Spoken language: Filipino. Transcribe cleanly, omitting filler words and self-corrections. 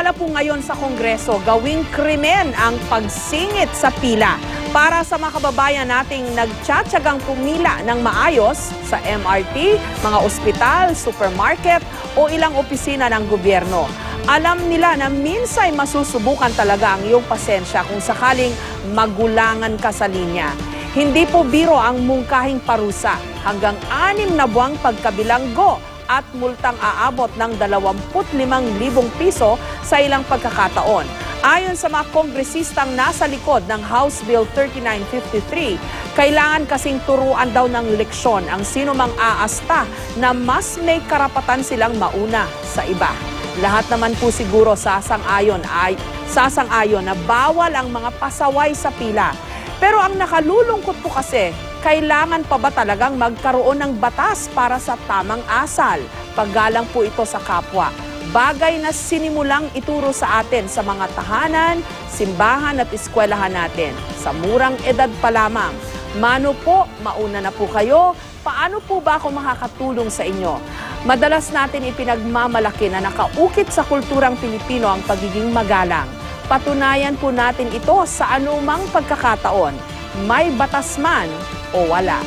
Panukala po ngayon sa Kongreso, gawing krimen ang pagsingit sa pila para sa mga kababayan nating nagtsatsagang pumila ng maayos sa MRT, mga ospital, supermarket o ilang opisina ng gobyerno. Alam nila na minsay masusubukan talaga ang iyong pasensya kung sakaling magulangan ka sa linya. Hindi po biro ang mungkahing parusa, hanggang 6 na buwang pagkabilanggo at multang aabot ng 25,000 piso sa ilang pagkakataon. Ayon sa mga kongresistang nasa likod ng House Bill 3953, kailangan kasing turuan daw ng leksyon ang sinumang aasta na mas may karapatan silang mauna sa iba. Lahat naman po siguro sasang-ayon na bawal ang mga pasaway sa pila. Pero ang nakalulungkot po kasi, kailangan pa ba talagang magkaroon ng batas para sa tamang asal? Paggalang po ito sa kapwa. Bagay na sinimulang ituro sa atin sa mga tahanan, simbahan at eskwelahan natin. Sa murang edad pa lamang. Mano po, mauna na po kayo. Paano po ba ako makakatulong sa inyo? Madalas natin ipinagmamalaki na nakaukit sa kulturang Pilipino ang pagiging magalang. Patunayan po natin ito sa anumang pagkakataon. May batas man o wala.